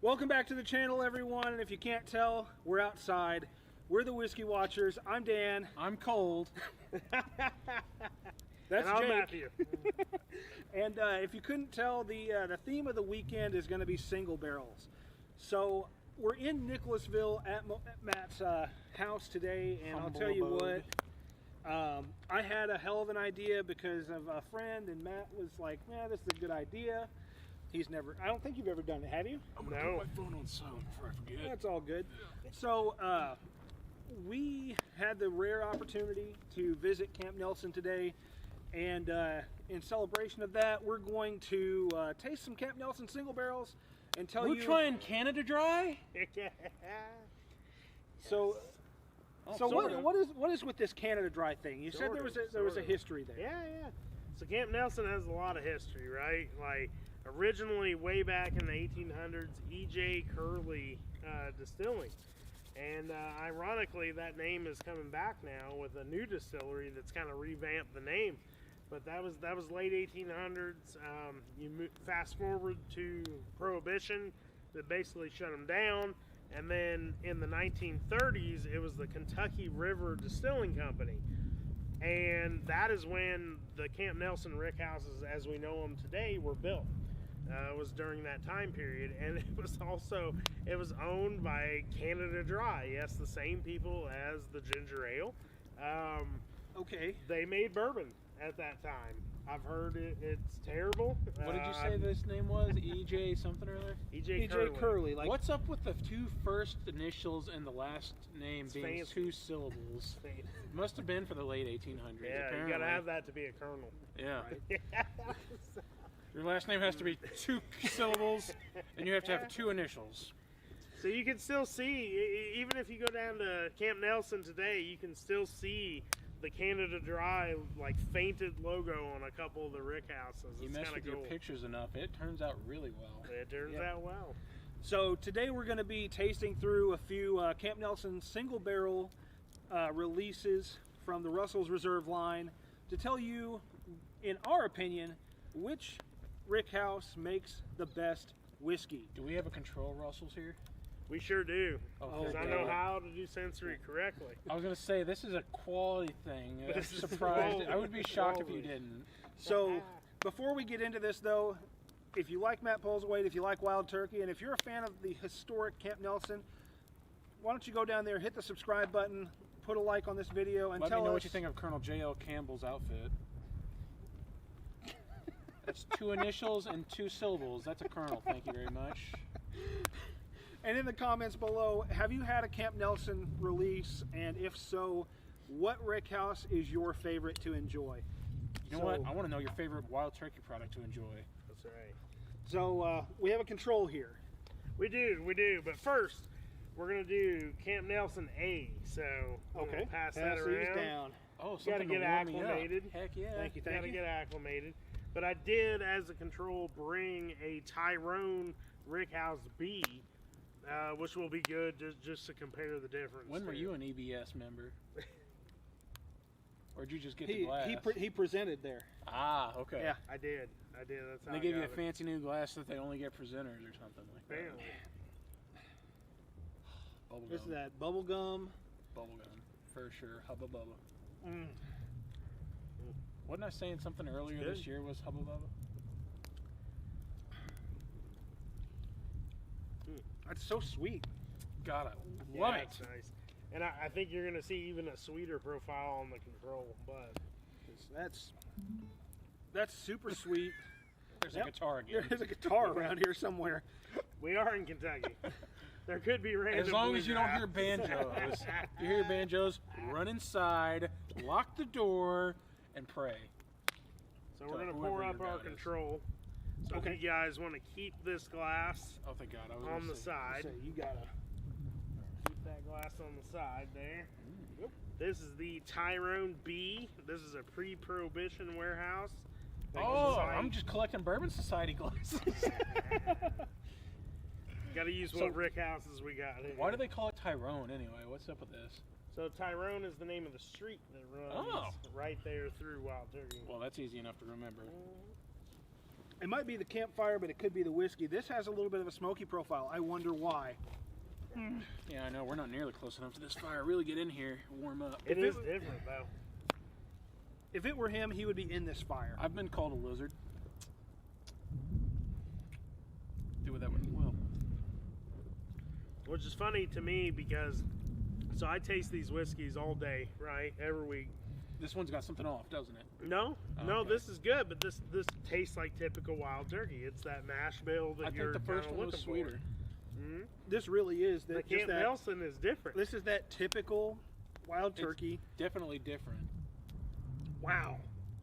Welcome back to the channel, everyone. And if you can't tell, we're outside. We're the Whiskey Watchers. I'm Dan. I'm Cold. That's I'm Jake. Matthew. And if you couldn't tell, the theme of the weekend is going to be single barrels. So we're in Nicholasville at Matt's house today, and I'll tell you what. I had a hell of an idea because of a friend, and Matt was like, "Man, this is a good idea." He's never. I don't think you've ever done it, have you? I'm gonna put my phone on silent before I forget. That's all good. So we had the rare opportunity to visit Camp Nelson today, and in celebration of that, we're going to taste some Camp Nelson single barrels and tell you. We're trying Canada Dry. So. Oh, So what is with this Canada Dry thing? You said there was a history there. Yeah. So Camp Nelson has a lot of history, right? Like originally, way back in the 1800s, E.J. Curley Distilling, and ironically, that name is coming back now with a new distillery that's kind of revamped the name. But that was late 1800s. Fast forward to Prohibition, that basically shut them down. And then in the 1930s, it was the Kentucky River Distilling Company. And that is when the Camp Nelson Rickhouses, as we know them today, were built. It was during that time period. And it was owned by Canada Dry. Yes, the same people as the ginger ale. Okay. They made bourbon at that time. I've heard it's terrible. What did you say this name was? E.J. something or other? E.J. Curley. Like, what's up with the two first initials and the last name being fancy. 2 syllables? It must have been for the late 1800s. Yeah, apparently. you gotta have that to be a colonel. Yeah. Right. Your last name has to be 2 syllables, and you have to have 2 initials. So you can still see, even if you go down to Camp Nelson today, you can still see the Canada Dry like fainted logo on a couple of the Rickhouses. You mess with your pictures enough, it turns out really well. It turns out well. So today we're going to be tasting through a few Camp Nelson single barrel releases from the Russell's Reserve line to tell you, in our opinion, which Rickhouse makes the best whiskey. Do we have a control Russell's here? We sure do, Oh, because I know how to do sensory correctly. I was going to say, this is a quality thing. I'm This is surprised. quality. I would be shocked if you Quality. didn't. So before we get into this, though, if you like Matt Polswaite, if you like Wild Turkey, and if you're a fan of the historic Camp Nelson, why don't you go down there, hit the subscribe button, put a like on this video, and Let tell me know us what you think of Colonel J.L. Campbell's outfit. That's 2 initials and 2 syllables. That's a colonel. Thank you very much. And in the comments below, have you had a Camp Nelson release? And if so, what Rickhouse is your favorite to enjoy? You know what? I want to know your favorite Wild Turkey product to enjoy. That's right. So we have a control here. We do. But first, we're gonna do Camp Nelson A. So Okay. pass that Pass these around. down. Oh, Gotta something get to warm me up. acclimated. Heck yeah. Thank you. Gotta get acclimated. But I did, as a control, bring a Tyrone Rickhouse B, which will be good just to compare the difference. When were too. you an EBS member? Or did you just get the glass? He presented there. Ah, okay. Yeah. I did. That's how They I give you a got it. fancy new glass that they only get presenters or something like that. Apparently. Bubblegum. This is that bubble gum. Bubblegum. For sure. Hubba Bubba. Mm. Wasn't I saying something earlier Good. this year was Hubba Bubba? That's so sweet. God, I Yeah, love that's it. nice. And I think you're going to see even a sweeter profile on the control, but That's super sweet. There's Yep. a guitar again. There is a guitar around here somewhere. we are in Kentucky. There could be random As long as you don't hear bluegrass. banjos. If you hear banjos, run inside, lock the door, and pray. So we're going to Whoever pour your up our God is. control. So Okay. if you guys want to keep this glass Oh, thank God. I was on gonna the say- side, So you gotta. keep that glass on the side there. This is the Tyrone B. This is a pre-prohibition warehouse. Oh, I'm just collecting Bourbon Society glasses. Got to use what Rickhouses we got here. Why do they call it Tyrone anyway? What's up with this? So Tyrone is the name of the street that runs right there through Wild Turkey. Well, that's easy enough to remember. It might be the campfire, but it could be the whiskey. This has a little bit of a smoky profile. I wonder why. Yeah, I know. We're not nearly close enough to this fire. Really get in here, warm up. It is different, though. If it were him, he would be in this fire. I've been called a lizard. Do with that what you will. Which is funny to me because, so I taste these whiskeys all day, right? Every week. This one's got something off, doesn't it? No, Oh, no, okay. this is good, but this tastes like typical wild turkey. It's that mash bill that I you're think the first kinda one was looking sweeter. for. Mm-hmm. This really is. The Just Camp that, Nelson is different. this is that typical wild turkey. It's definitely different. Wow.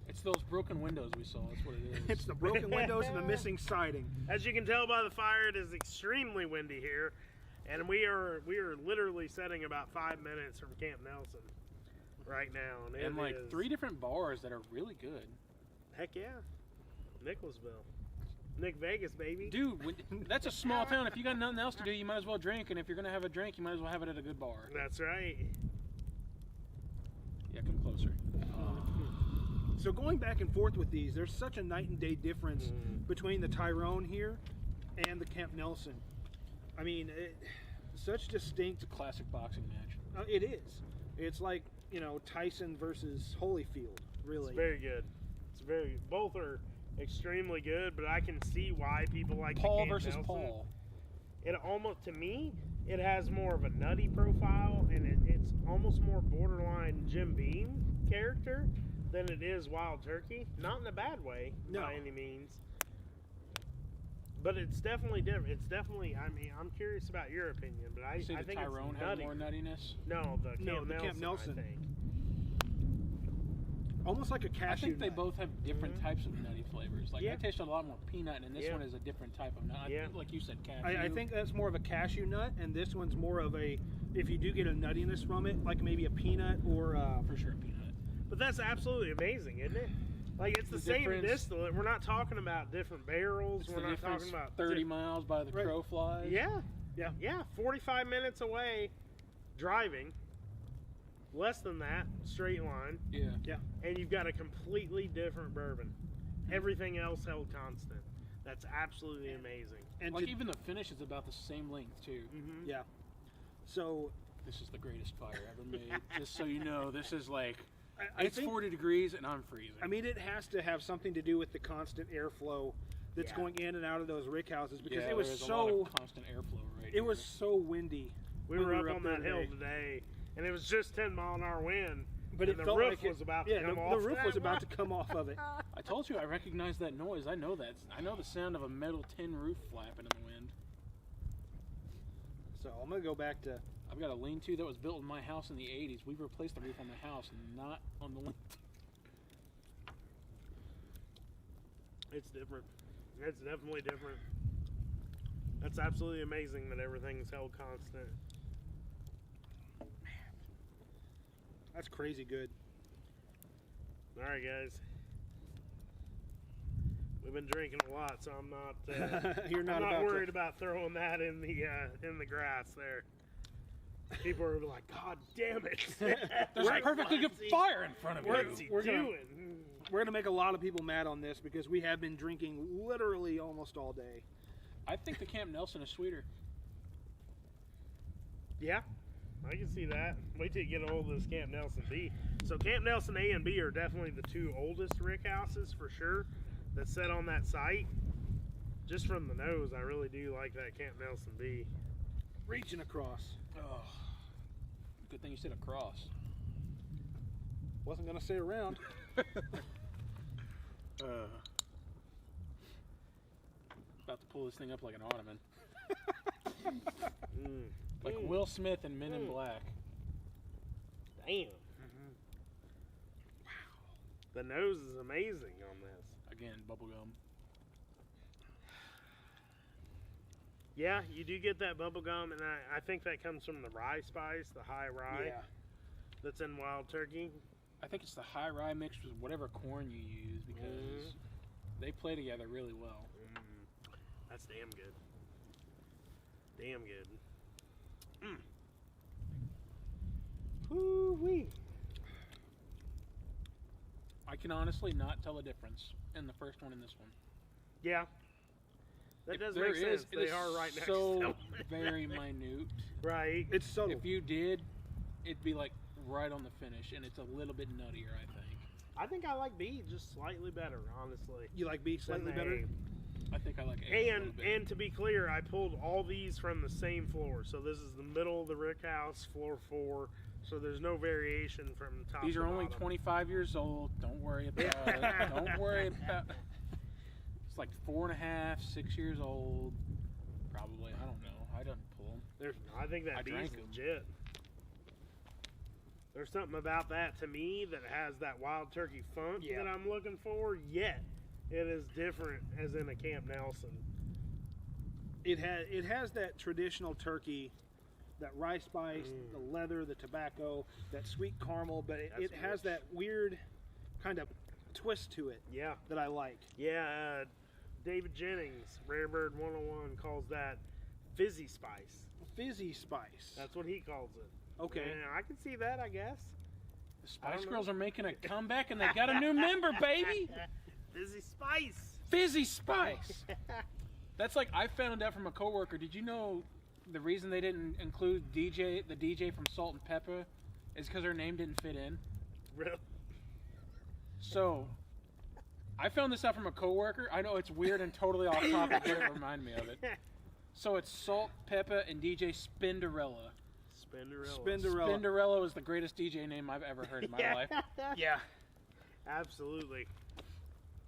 It's those broken windows we saw. That's what it is. It's the broken windows and the missing siding. As you can tell by the fire, it is extremely windy here, and we are literally sitting about 5 minutes from Camp Nelson right now, and, and it like is- 3 different bars that are really good. Heck yeah, Nicholasville, Nick Vegas, baby. Dude, that's a small town. If you got nothing else to do, you might as well drink. And if you're gonna have a drink, you might as well have it at a good bar. That's right. Yeah, come closer. So going back and forth with these, there's such a night and day difference between the Tyrone here and the Camp Nelson. I mean, such distinct. It's a classic boxing match. It is. It's like, you know, Tyson versus Holyfield, really. It's very good. It's very. Both are extremely good, but I can see why people like Paul the Camp versus Nelson. Paul. It almost, to me, it has more of a nutty profile, and it's almost more borderline Jim Beam character than it is Wild Turkey. Not in a bad way, No. by any means. But it's definitely different. It's definitely, I mean, I'm curious about your opinion, but I You say I the think Tyrone it's has nutty. more nuttiness. No, the Camp Nelson, Camp Nelson. I think. Almost like a I cashew think they nut. both have different types of nutty flavors. Like Yeah. I tasted a lot more peanut, and this Yeah. one is a different type of nut. Yeah. Like you said, cashew. I think that's more of a cashew nut, and this one's more of a, if you do get a nuttiness from it, like maybe a peanut or for sure peanut. But that's absolutely amazing, isn't it? Like, it's the same difference- distillate. We're not talking about different barrels. It's We're the not difference talking about 30 miles by the Right. crow flies. Yeah, Yeah. yeah. 45 minutes away, driving. Less than that, straight line, Yeah. and you've got a completely different bourbon. Everything else held constant. That's absolutely amazing. and Like to- even the finish is about the same length too. Mm-hmm. yeah. So This is the greatest fire ever made. Just so you know, this is like I it's think 40 degrees and I'm freezing. I mean, it has to have something to do with the constant airflow that's Yeah. going in and out of those rick houses because yeah, it was there's a lot so of constant airflow right it was here. so windy. We when were up on there that hill today. today, and it was just 10-mile-an-hour wind. But and it the felt roof like it was about to yeah, come the, off. the roof was about to come off of it. I told you I recognize that noise. I know that. I know the sound of a metal tin roof flapping in the wind. So I'm gonna go back to I've got a lean-to that was built in my house in the 80s. We replaced the roof on the house, not on the lean-to. It's different. It's definitely different. That's absolutely amazing that everything's held constant. that's crazy good. All right, guys. We've been drinking a lot, so I'm not. You're not I'm not about worried to, about throwing that in the grass there. People are like, God damn it! There's a perfectly good fire in front of you. What's he We're gonna- doing? We're gonna make a lot of people mad on this because we have been drinking literally almost all day. I think the Camp Nelson is sweeter. Yeah, I can see that. Wait till you get a hold of this Camp Nelson B. So Camp Nelson A and B are definitely the two oldest Rickhouses for sure that set on that site. Just from the nose, I really do like that Camp Nelson B. Reaching across. Oh, good thing you said across. Wasn't gonna say around. About to pull this thing up like an ottoman. Mm. Like Mm. Will Smith in Men in Black. Damn. The nose is amazing on this. Again, bubblegum. Yeah, you do get that bubble gum, and I think that comes from the rye spice, the high rye Yeah. that's in wild turkey. I think it's the high rye mixed with whatever corn you use because they play together really well. That's damn good. Damn good. Woo-wee. I can honestly not tell a difference in the first one and this one. Yeah. That does There make sense. is, it They is are right next so to them. very minute. Right. It's subtle. If you did, it'd be like right on the finish, and it's a little bit nuttier, I think. I think I like B just slightly better, honestly. You like B slightly than better? A. I think I like A a little bit. And to be clear, I pulled all these from the same floor. So this is the middle of the Rickhouse, floor 4. So there's no variation from top These to are only bottom. 25 years old. Don't worry about it. Don't worry about it. It's like 4.5, 6 years old. Probably. I don't know. I didn't pull them. I think that I B's drank 'em. legit. There's something about that to me that has that wild turkey funk Yeah. that I'm looking for, yet it is different as in a Camp Nelson. It has that traditional turkey, that rye spice, the leather, the tobacco, that sweet caramel, but it That's has rich. that weird kind of twist to it Yeah. that I like. Yeah, David Jennings, Rare Bird 101, calls that fizzy spice. Fizzy spice. That's what he calls it. Okay. And I can see that, I guess. The I Spice don't Girls know. are making a comeback, and they got a new member, baby. Fizzy spice. Fizzy Spice. That's like I found out from a coworker. Did you know the reason they didn't include the DJ from Salt and Pepper is because her name didn't fit in? Really? So, I found this out from a coworker. I know it's weird and totally off topic, but it reminded me of it. So it's Salt, Pepper, and DJ Spinderella. Spinderella. Spinderella is the greatest DJ name I've ever heard in my life. Yeah. Absolutely.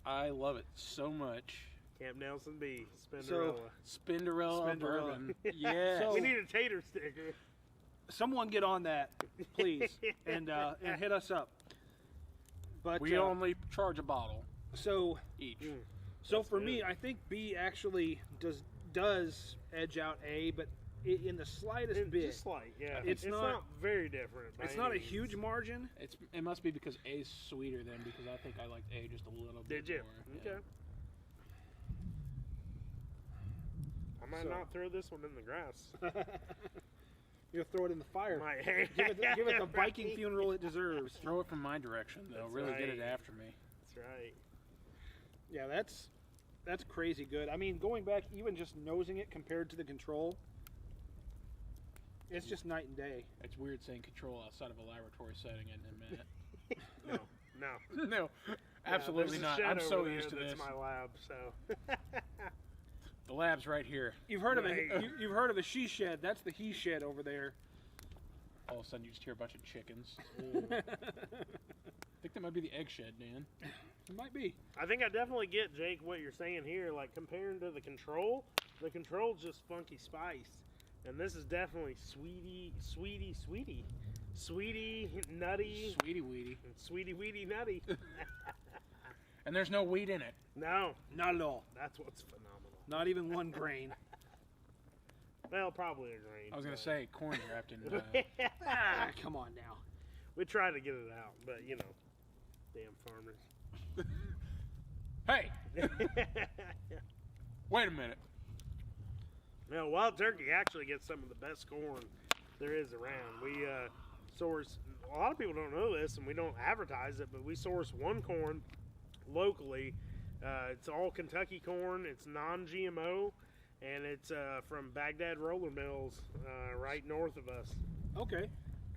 I love it so much. Camp Nelson B. Spinderella. Spinderella Spinderella. bourbon. Yeah. So- we need a tater sticker. Someone get on that, please, and hit us up. But we only charge a bottle so each. That's for good. me, I think B actually does edge out A, but in the slightest bit. Just like, yeah. It's not, not- very different. by It's not a any means. huge margin. It must be because A is sweeter then, because I think I liked A just a little bit Did you? more. Okay. I might So- not throw this one in the grass. You'll throw it in the fire. Might. Give it the Viking funeral it deserves. Throw it from my direction, though. That's Really get it right. after me. That's right. Yeah, that's crazy good. I mean, going back, even just nosing it compared to the control, it's just night and day. It's weird saying control outside of a laboratory setting, isn't it, Matt? No. No, absolutely there's a not. shed I'm so over there used to that's this. my lab, so. The lab's right here. You've heard of Right. you've heard of a she shed. That's the he shed over there. All of a sudden, you just hear a bunch of chickens. Mm. I think that might be the egg shed, Dan. It might be. I think I definitely get, Jake, what you're saying here. Like, comparing to the control's just funky spice. And this is definitely sweetie, nutty, Sweetie weedy. and sweetie weedy nutty. And there's no weed in it. No, Not at all. that's what's phenomenal. Not even one grain. Well, probably a grain. I was going but- to say corn wrapped in. Ah, come on now. We try to get it out, but you know, damn farmers. Hey, wait a minute. No, wild turkey actually gets some of the best corn there is around. We source, a lot of people don't know this and we don't advertise it, but we source one corn locally. It's all Kentucky corn, it's non-GMO, and it's from Baghdad Roller Mills right north of us. Okay.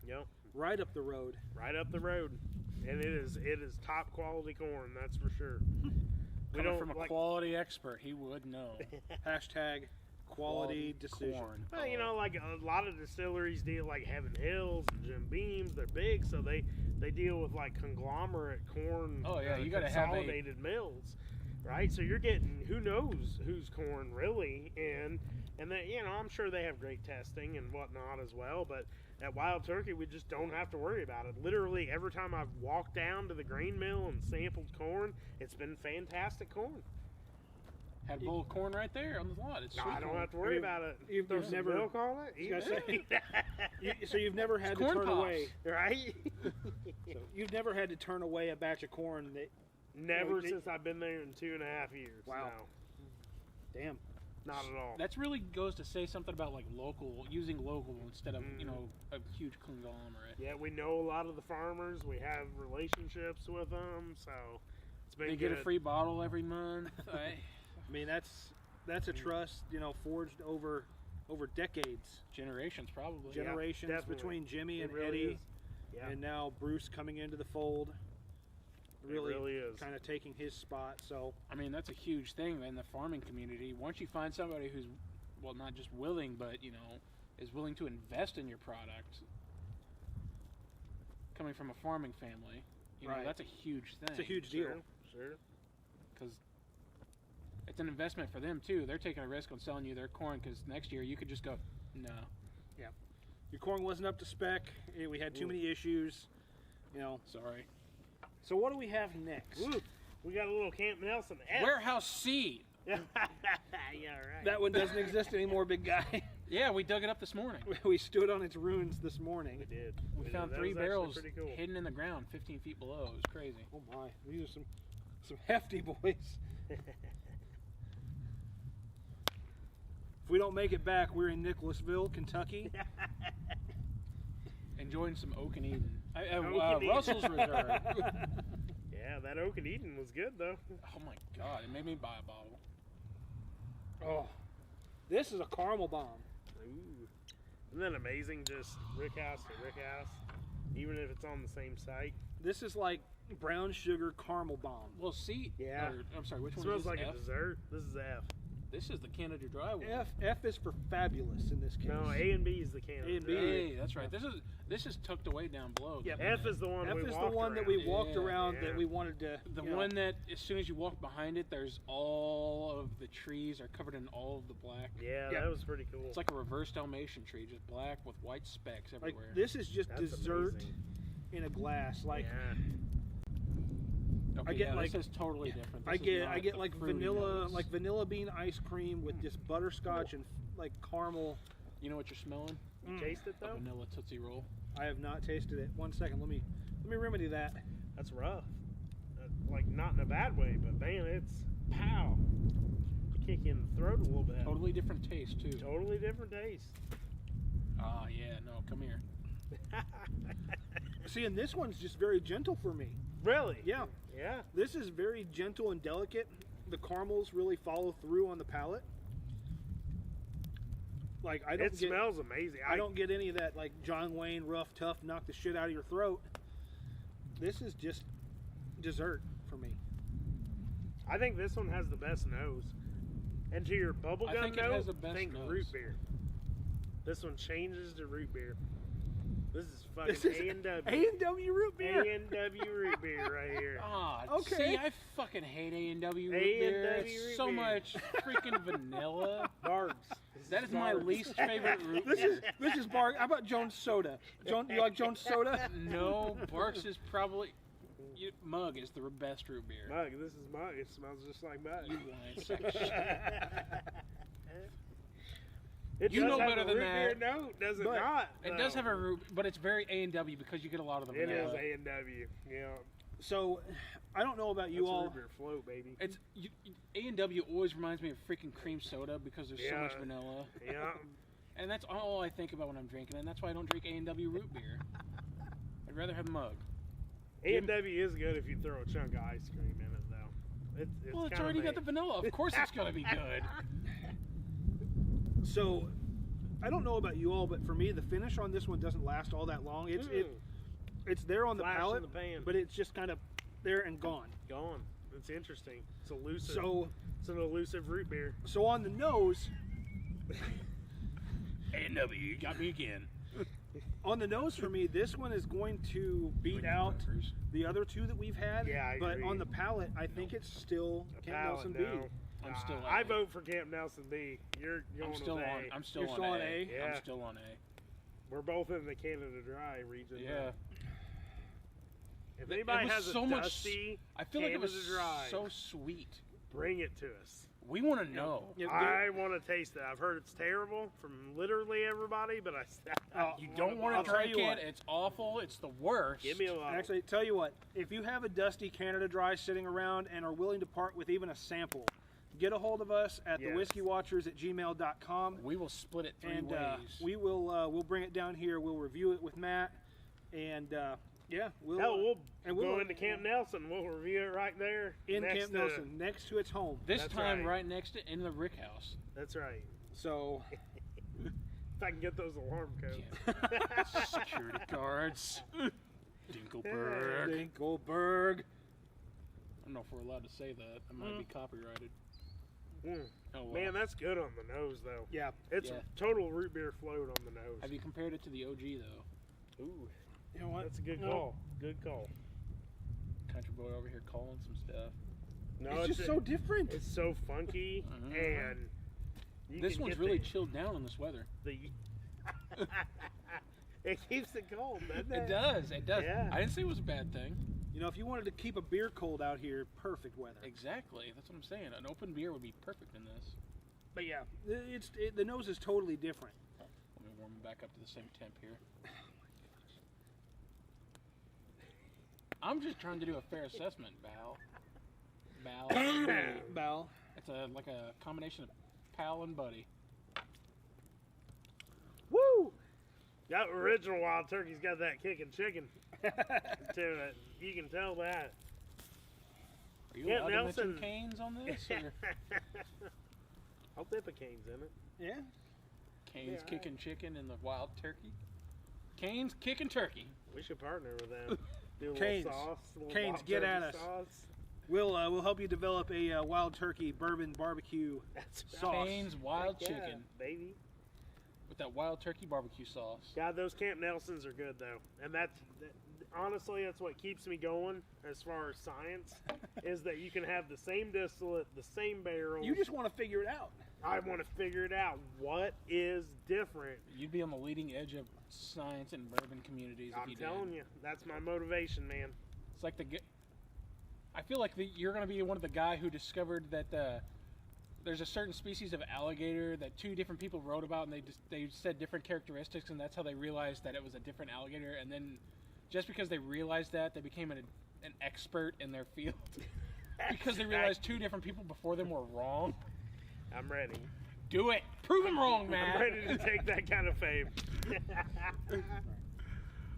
Yep, Right up the road. right up the road. And it is top quality corn, that's for sure. Coming from a quality expert, he would know. Hashtag quality decision. corn. Well, you know, like a lot of distilleries deal like Heaven Hills and Jim Beam's. They're big, so they deal with like conglomerate corn. Oh, yeah, you gotta have a- consolidated mills, right? So you're getting who knows whose corn really in, and then you know I'm sure they have great testing and whatnot as well. But at Wild Turkey, we just don't have to worry about it. Literally every time I've walked down to the grain mill and sampled corn, it's been fantastic corn. Had a bowl of corn right there on the lot. It's No, sweet I don't corn. have to worry about it. you've Throw some never- milk on it. I was gonna eat it. So you've never had It's to corn turn pops. away. Right? You've never had to turn away a batch of corn that. Never Like, since I've been there in 2.5 years. Wow. No, Damn. not at all. That's really goes to say something about like using local instead of Mm. a huge conglomerate. Yeah, we know a lot of the farmers. We have relationships with them, so it's been They good. get a free bottle every month. I mean, that's a trust, forged over decades, Generations, probably. generations definitely. between Jimmy It and really Eddie, is. Yeah. and now Bruce coming into the fold. Really, really is. kind of taking his spot. So I mean, that's a huge thing in the farming community. Once you find somebody who's, well, not just willing, but, is willing to invest in your product, coming from a farming family, Right. that's a huge thing. it's a huge deal. Sure. Because it's an investment for them, too. They're taking a risk on selling you their corn because next year you could just go, no. Your corn wasn't up to spec. We had too many issues. Sorry. So what do we have next? Ooh, we got a little Camp Nelson F. Warehouse seed. Yeah, right. That one doesn't exist anymore, big guy. Yeah, we dug it up this morning. We stood on its ruins this morning. We did. We did. found That 3 was actually barrels pretty cool. hidden in the ground 15 feet below. It was crazy. Oh my, these are some hefty boys. If we don't make it back, we're in Nicholasville, Kentucky. Enjoying some Oak and Eden. Oak and Eden. Russell's Reserve. Yeah, that Oak and Eden was good though. Oh my god, it made me buy a bottle. Oh, this is a caramel bomb. Ooh. Isn't that amazing? Just Rickhouse to Rickhouse, even if it's on the same site. This is like brown sugar caramel bomb. Well, see, Yeah. I'm sorry, which It one smells is like F? a dessert. This is F. This is the Canada Dry one. F is for fabulous in this case. No, A and B is the can. A and B. Hey, that's right. This is tucked away down below. Yep. F is the one F we is the walked one that around. we walked Yeah, around yeah. that we wanted to. The one that, as soon as you walk behind it, there's all of the trees are covered in all of the black. Yeah, Yep. that was pretty cool. It's like a reverse Dalmatian tree, just black with white specks Like everywhere. this is just That's dessert amazing. in a glass. Like yeah. Okay, I get yeah, like- this is totally different. I This is get not like fruity vanilla notes. vanilla bean ice cream with just butterscotch and like caramel. You know what you're smelling? You taste it A though? vanilla Tootsie Roll. I have not tasted it. 1 second, let me remedy that. That's rough. Like not in a bad way, but man, it's pow. Kick you in the throat a little bit. Totally different taste too. Totally different taste. Ah, yeah, no, come here. See, and this one's just very gentle for me. Really? Yeah, Yeah. this is very gentle and delicate. The caramels really follow through on the palate. Like I don't It get, smells amazing. I don't get any of that like John Wayne rough, tough, knock the shit out of your throat. This is just dessert for me. I think this one has the best nose. And to your I bubblegum think it note, has the best think nose. root beer. This one changes to root beer. This is This fucking is A&W. A&W root beer. A&W root beer right here. Ah, Okay. See, I fucking hate A&W root beer. A&W It's root so beer. much freaking vanilla. Barbs. That is my Barbs. least favorite root This beer. is Bar. How about Jones Soda? You like Jones Soda? No, Barks is probably... Mug is the best root beer. Mug, this is mug. It smells just like mug. You lying sack of shit. It You does know have better a than root beer that. note, does it But not? It does have a root, but it's very A&W because you get a lot of the It is vanilla. A&W. Yeah. So, I don't know about you That's a all. root beer float, baby. It's A&W always reminds me of freaking cream soda because there's so much Yeah. vanilla, Yeah. and that's all I think about when I'm drinking, and that's why I don't drink A&W root beer. I'd rather have Mug. A&W is good if you throw a chunk of ice cream in it, though. It's Well, it's kinda already got the made. vanilla. Of course, it's gonna be good. So, I don't know about you all, but for me, the finish on this one doesn't last all that long. It's there on the Flash in palate, the pan. but it's just kind of there and gone. Gone. It's interesting. It's elusive. So, It's an elusive root beer. so on the nose, A&W, you got me again. on the nose for me, this one is going to beat out the other two that we've had. Yeah, I but agree. on the palate, I think it's still A Camp palate Nelson B. now. I'm still I A. vote for Camp Nelson B. You're going I'm still with on. A. I'm still You're on still on A. A? Yeah. I'm still on A. We're both in the Canada Dry region. Yeah. If It anybody was has a so much- dusty, I feel like it was Canada Dry, so sweet. bring it to us. We want to know. Yeah, I want to taste it. I've heard it's terrible from literally everybody, but You don't want I'll to tell drink you it. what. It's awful. It's the worst. Give me a lot. Actually, tell you what, if you have a dusty Canada Dry sitting around and are willing to part with even a sample, get a hold of us at Yes. thewhiskeywatchers@gmail.com, We will split it 3 and ways. we'll bring it down here. We'll review it with Matt, and Yeah, Hell, we'll and go into Camp Nelson. We'll review it right there. in next Camp to- Nelson, next to its home. This That's time, right. right next to in the Rickhouse. That's right. So, If I can get those alarm codes. Security guards. Dinkelberg. Dinkelberg. I don't know if we're allowed to say that. It might be copyrighted. Mm. Oh well. Man, that's good on the nose, though. Yeah. It's Yeah. a total root beer float on the nose. Have you compared it to the OG though? Ooh, You know what? that's a good No. call. Good call. Country boy over here calling some stuff. No, It's just so different. It's so funky, Mhm. and you This can one's get really the, chilled down in this weather. It keeps it cold, doesn't it? It does. It does. Yeah. I didn't say it was a bad thing. You know, if you wanted to keep a beer cold out here, perfect weather. Exactly. That's what I'm saying. An open beer would be perfect in this. But yeah, the nose is totally different. Let me warm it back up to the same temp here. I'm just trying to do a fair assessment, Val. Bal. It's like a combination of pal and buddy. Woo! That original Wild Turkey's got that kicking chicken to it. You can tell that. Are you Yeah, allowed to Nelson. mention canes on this? Or I'll dip a canes in it. Yeah. canes Yeah, kicking chicken and the wild turkey? Canes kicking turkey. We should partner with them. Do a Canes. little sauce. A little Canes, Wild get Turkey at us. Sauce. We'll help you develop a wild turkey bourbon barbecue That's sauce. Canes wild Heck yeah, chicken baby. with that wild turkey barbecue sauce. God, those Camp Nelsons are good though, and honestly, that's what keeps me going as far as science is that you can have the same distillate, the same barrels. You just want to figure it out. I want to figure it out. What is different? You'd be on the leading edge of science and bourbon communities if I'm you telling did. you, that's my motivation, man. It's like I feel like you're going to be one of the guy who discovered that there's a certain species of alligator that two different people wrote about, and they said different characteristics, and that's how they realized that it was a different alligator. And then, just because they realized that, they became an expert in their field because they realized two different people before them were wrong. I'm ready. Do it. Prove them wrong, man. I'm ready to take that kind of fame.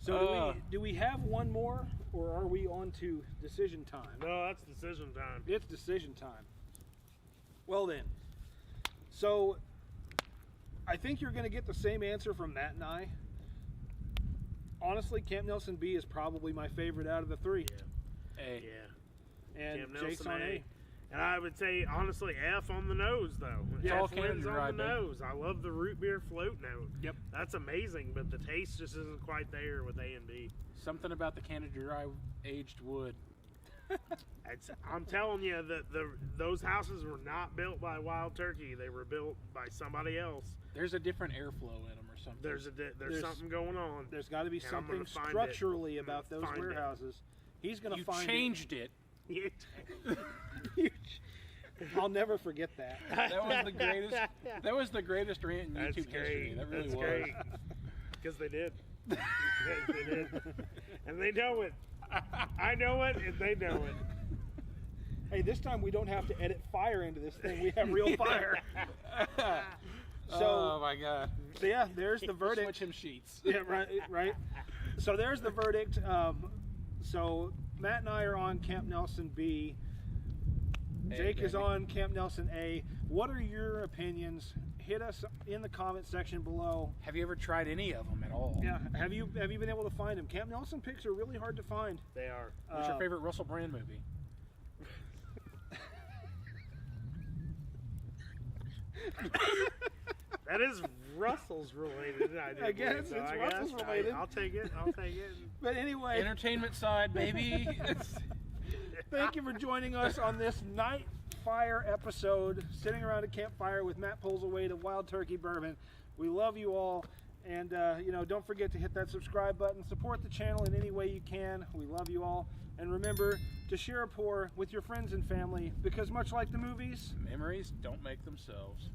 So do we have one more, or are we on to decision time? No, that's decision time. It's decision time. Well then, so I think you're going to get the same answer from Matt and I. Honestly, Camp Nelson B is probably my favorite out of the three. Hey. Yeah. And Camp Jake's Nelson on A. A. And I would say, honestly, F on the nose, though. It's all F Canada wins Dry, on the babe. nose. I love the root beer float note. Yep. That's amazing, but the taste just isn't quite there with A and B. Something about the Canada Dry aged wood. I'm telling you that those houses were not built by Wild Turkey. They were built by somebody else. There's a different airflow in them or something. There's something going on. There's got to be And I'm something gonna find it. structurally I'm gonna about those find it. warehouses. He's going to You find changed it. it. I'll never forget that. That was the greatest. That was the greatest rant in That's YouTube great. history. That really That's was. great. Because they did. Yes, they did. And they know it. I know it, and they know it. Hey, this time we don't have to edit fire into this thing. We have real fire. Oh So, my god. so yeah, there's the verdict. Switch him sheets. Yeah, right. So there's the verdict. So Matt and I are on Camp Nelson B. Jake is baby. on Camp Nelson A. What are your opinions? Hit us in the comment section below. Have you ever tried any of them at all? Yeah, have you been able to find them? Camp Nelson picks are really hard to find. They are. What's your favorite Russell Brand movie? That is Russell's related. I guess it's Russell's related. I'll take it. But anyway, Entertainment side, baby. thank you for joining us on this night fire episode, sitting around a campfire with Matt pulls away to Wild Turkey Bourbon. We love you all, and don't forget to hit that subscribe button. Support the channel in any way you can. We love you all, and remember to share a pour with your friends and family, because much like the movies, Memories don't make themselves.